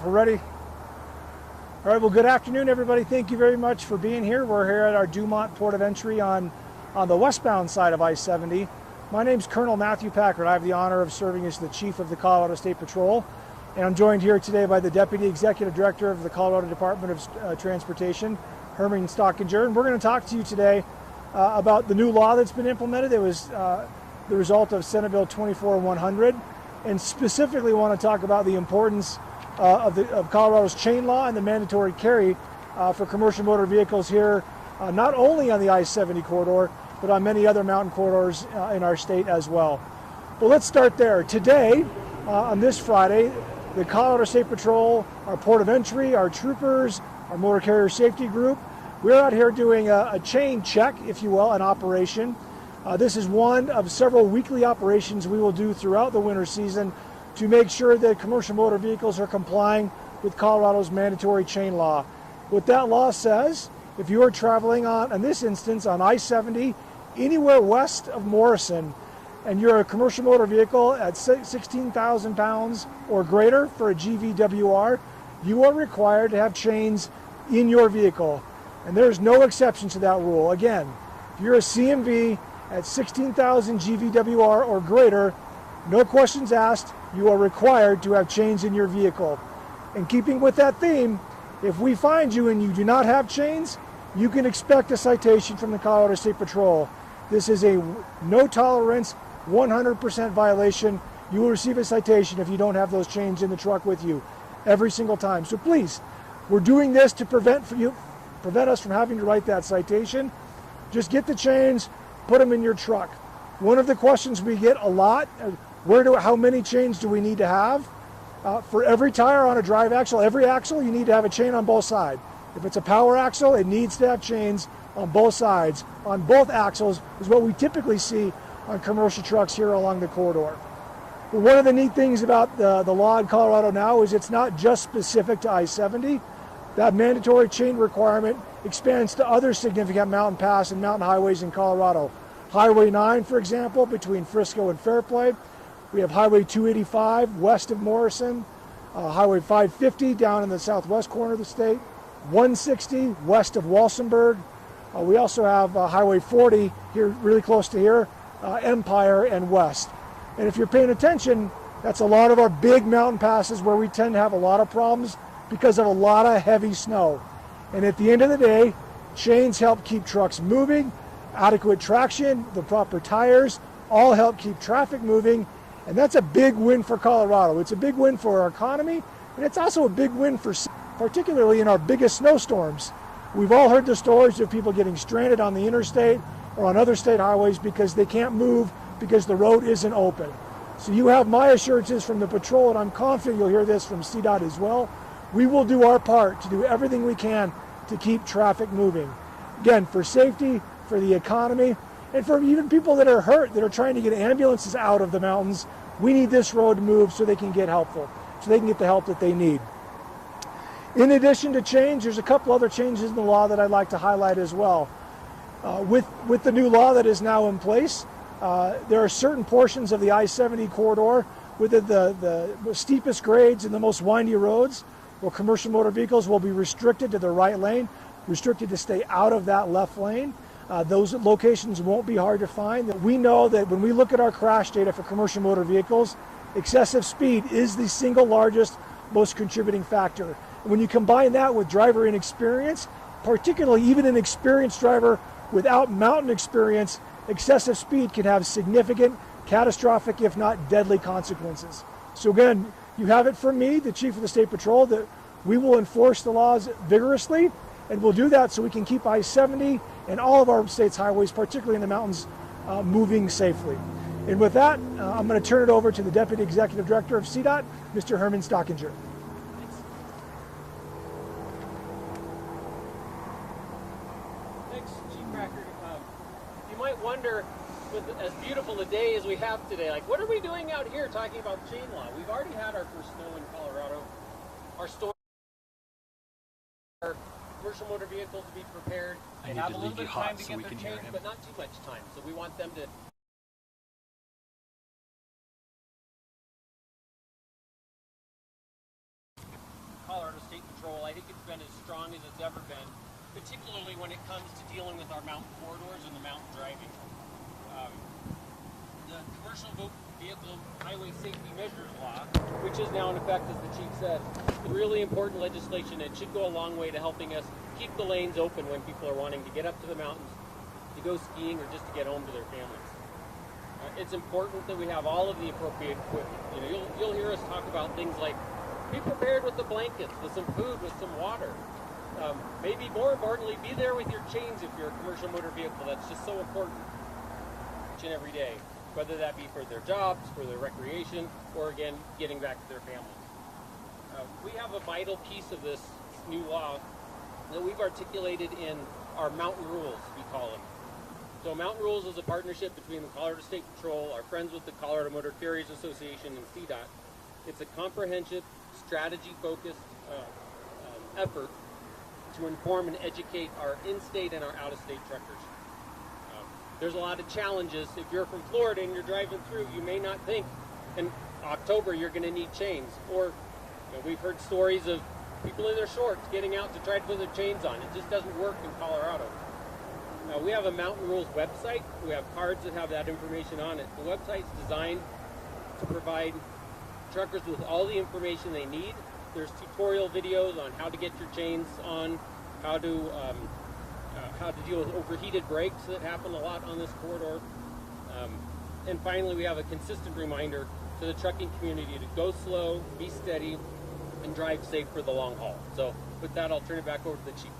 We're ready. All right, well, good afternoon, everybody. Thank you very much for being here. We're here at our Dumont port of entry on the westbound side of I-70. My name's Colonel Matthew Packard. I have the honor of serving as the Chief of the Colorado State Patrol, and I'm joined here today by the Deputy Executive Director of the Colorado Department of Transportation, Herman Stockinger, and we're going to talk to you today about the new law that's been implemented. It was the result of Senate Bill 24-100, and specifically want to talk about the importance of Colorado's chain law and the mandatory carry for commercial motor vehicles here, not only on the I-70 corridor, but on many other mountain corridors in our state as well. Well, let's start there. Today, on this Friday, the Colorado State Patrol, our port of entry, our troopers, our motor carrier safety group, we're out here doing a chain check, if you will, an operation. This is one of several weekly operations we will do throughout the winter season to make sure that commercial motor vehicles are complying with Colorado's mandatory chain law. What that law says, if you are traveling in this instance, on I-70, anywhere west of Morrison, and you're a commercial motor vehicle at 16,000 pounds or greater for a GVWR, you are required to have chains in your vehicle. And there's no exception to that rule. Again, if you're a CMV at 16,000 GVWR or greater, no questions asked, you are required to have chains in your vehicle. In keeping with that theme, if we find you and you do not have chains, you can expect a citation from the Colorado State Patrol. This is a no tolerance, 100% violation. You will receive a citation if you don't have those chains in the truck with you every single time. So please, we're doing this to prevent us from having to write that citation. Just get the chains, put them in your truck. One of the questions we get a lot, how many chains do we need to have? For every tire on a drive axle, every axle, you need to have a chain on both sides. If it's a power axle, it needs to have chains on both sides. On both axles is what we typically see on commercial trucks here along the corridor. But one of the neat things about the law in Colorado now is it's not just specific to I-70. That mandatory chain requirement expands to other significant mountain pass and mountain highways in Colorado. Highway 9, for example, between Frisco and Fairplay. We have Highway 285 west of Morrison, Highway 550 down in the southwest corner of the state, 160 west of Walsenburg. We also have Highway 40 here, really close to here, Empire and west. And if you're paying attention, that's a lot of our big mountain passes where we tend to have a lot of problems because of a lot of heavy snow. And at the end of the day, chains help keep trucks moving, adequate traction, the proper tires, all help keep traffic moving. And that's a big win for Colorado. It's a big win for our economy, and it's also a big win for, particularly in our biggest snowstorms. We've all heard the stories of people getting stranded on the interstate or on other state highways because they can't move because the road isn't open. So you have my assurances from the patrol, and I'm confident you'll hear this from CDOT as well. We will do our part to do everything we can to keep traffic moving. Again, for safety, for the economy, and for even people that are hurt, that are trying to get ambulances out of the mountains. We need this road to move so they can get the help that they need. In addition to change, there's a couple other changes in the law that I'd like to highlight as well. With the new law that is now in place, there are certain portions of the I-70 corridor with the steepest grades and the most windy roads where commercial motor vehicles will be restricted to the right lane, restricted to stay out of that left lane. Those locations won't be hard to find. We know that when we look at our crash data for commercial motor vehicles, excessive speed is the single largest, most contributing factor. When you combine that with driver inexperience, particularly even an experienced driver without mountain experience, excessive speed can have significant, catastrophic, if not deadly consequences. So again, you have it from me, the Chief of the State Patrol, that we will enforce the laws vigorously, and we'll do that so we can keep I-70 and all of our state's highways, particularly in the mountains, moving safely. And with that, I'm going to turn it over to the Deputy Executive Director of CDOT, Mr. Herman Stockinger. Thanks, Chief Packard. You might wonder, with as beautiful a day as we have today, like, what are we doing out here talking about chain law? We've already had our first snow in Colorado. Our commercial motor vehicles to be prepared. They have a little bit of time to get their chains, but not too much time. So we want them to Patrol, I think it's been as strong as it's ever been, particularly when it comes to dealing with our mountain corridors and the mountain driving. The Commercial Vehicle Highway Safety Measures Law, which is now in effect, as the chief said, is really important legislation and should go a long way to helping us keep the lanes open when people are wanting to get up to the mountains, to go skiing, or just to get home to their families. It's important that we have all of the appropriate equipment. You know, you'll hear us talk about things like be prepared with the blankets, with some food, with some water. Maybe more importantly, be there with your chains if you're a commercial motor vehicle. That's just so important each and every day, whether that be for their jobs, for their recreation, or again, getting back to their families. We have a vital piece of this new law that we've articulated in our mountain rules, we call them. So Mountain Rules is a partnership between the Colorado State Patrol, our friends with the Colorado Motor Carriers Association, and CDOT. It's a comprehensive, strategy-focused effort to inform and educate our in-state and our out-of-state truckers. There's a lot of challenges. If you're from Florida and you're driving through, you may not think in October you're going to need chains. Or we've heard stories of people in their shorts getting out to try to put their chains on. It just doesn't work in Colorado. We have a Mountain Rules website. We have cards that have that information on it. The website's designed to provide truckers with all the information they need. There's tutorial videos on how to get your chains on, how to deal with overheated brakes that happen a lot on this corridor. And finally, we have a consistent reminder to the trucking community to go slow, be steady, and drive safe for the long haul. So with that, I'll turn it back over to the chief.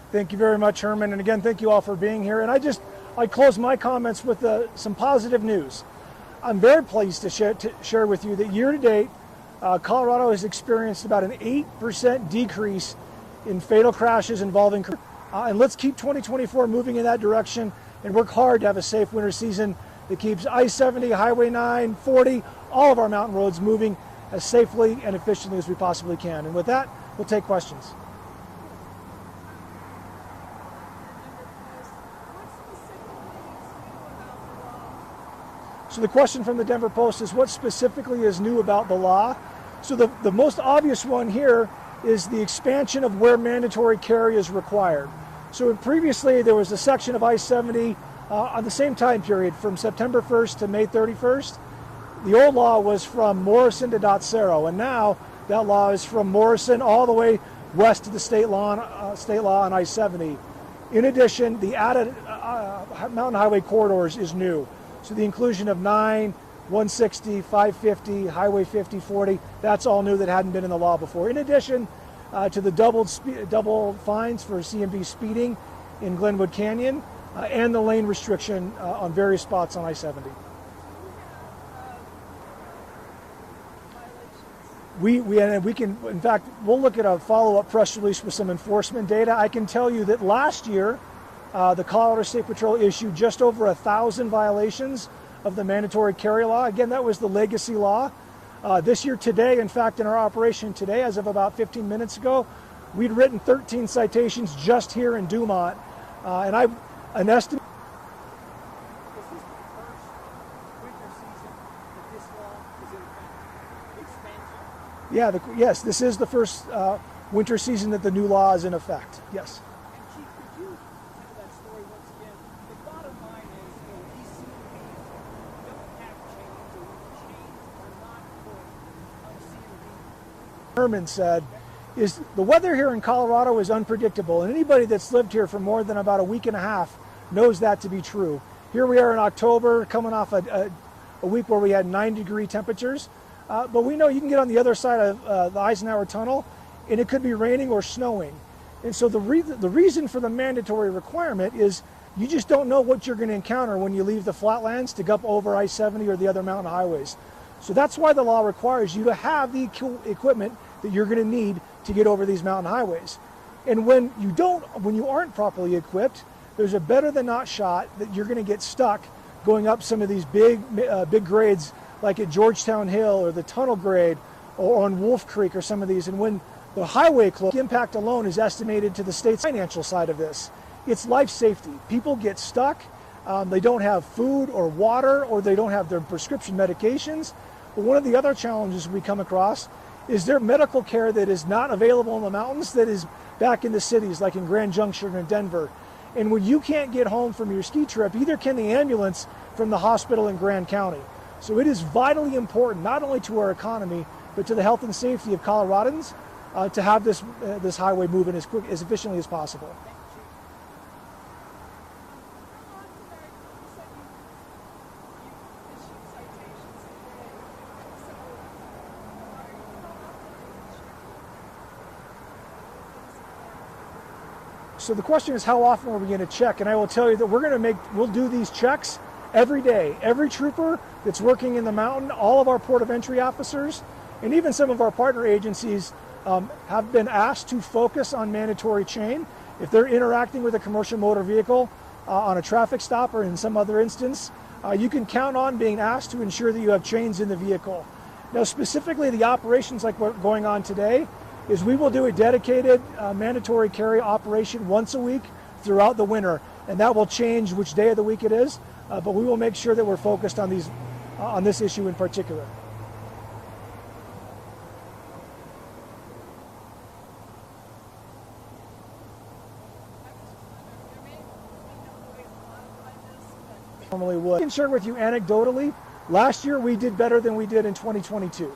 Thank you very much, Herman. And again, thank you all for being here. And I close my comments with some positive news. I'm very pleased to share with you that year to date, Colorado has experienced about an 8% decrease in fatal crashes involving and let's keep 2024 moving in that direction and work hard to have a safe winter season that keeps I-70, Highway 9, 40, all of our mountain roads moving as safely and efficiently as we possibly can. And with that, we'll take questions. So the question from the Denver Post is, what specifically is new about the law? So the most obvious one here is the expansion of where mandatory carry is required. So previously there was a section of I-70 on the same time period from September 1st to May 31st. The old law was from Morrison to Dotsero, and now that law is from Morrison all the way west to the state law on I-70. In addition, the added mountain highway corridors is new. So the inclusion of 9, 160, 550, Highway 50, 40, that's all new that hadn't been in the law before. In addition to the double fines for CMV speeding in Glenwood Canyon and the lane restriction on various spots on I-70. We can, in fact, we'll look at a follow-up press release with some enforcement data. I can tell you that last year, the Colorado State Patrol issued just over 1,000 violations of the mandatory carry law. Again, that was the legacy law. This year today, in fact, in our operation today, as of about 15 minutes ago, we'd written 13 citations just here in Dumont. And an estimate. This is the first winter season that this law is in effect. Expansion. Yeah, yes, this is the first winter season that the new law is in effect. Yes. And Chief, could you tell that story once again? The bottom line is, these CMVs don't have chains, or the chains are not put on CMV. Herman said, is the weather here in Colorado is unpredictable, and anybody that's lived here for more than about a week and a half knows that to be true. Here we are in October, coming off a week where we had 90-degree temperatures, but we know you can get on the other side of the Eisenhower Tunnel, and it could be raining or snowing. And so the reason for the mandatory requirement is you just don't know what you're going to encounter when you leave the flatlands to go up over I-70 or the other mountain highways. So that's why the law requires you to have the equipment that you're going to need to get over these mountain highways. And when you aren't properly equipped, there's a better than not shot that you're going to get stuck going up some of these big grades like at Georgetown Hill or the tunnel grade or on Wolf Creek or some of these. And when the highway impact alone is estimated to the state's financial side of this, it's life safety. People get stuck, they don't have food or water, or they don't have their prescription medications, But one of the other challenges we come across is there medical care that is not available in the mountains that is back in the cities, like in Grand Junction or Denver. And when you can't get home from your ski trip, either can the ambulance from the hospital in Grand County. So it is vitally important, not only to our economy, but to the health and safety of Coloradans, to have this highway moving as efficiently as possible. So the question is, how often are we going to check? And I will tell you that we'll do these checks every day. Every trooper that's working in the mountain, all of our port of entry officers, and even some of our partner agencies have been asked to focus on mandatory chain. If they're interacting with a commercial motor vehicle on a traffic stop or in some other instance, you can count on being asked to ensure that you have chains in the vehicle. Now, specifically the operations like what's going on today, is we will do a dedicated mandatory carry operation once a week throughout the winter, and that will change which day of the week it is, but we will make sure that we're focused on this issue in particular. Normally would. I can share with you anecdotally, last year we did better than we did in 2022.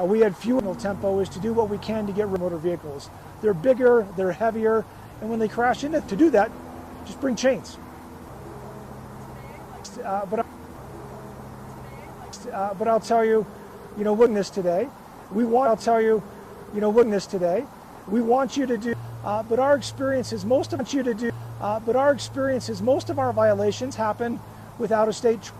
We had fewer. Tempo is to do what we can to get rid of motor vehicles. They're bigger, they're heavier, and when they crash into, to do that, just bring chains. But I'll tell you, winning this today, we want you to do. But our experience is most of our violations happen with out-of-state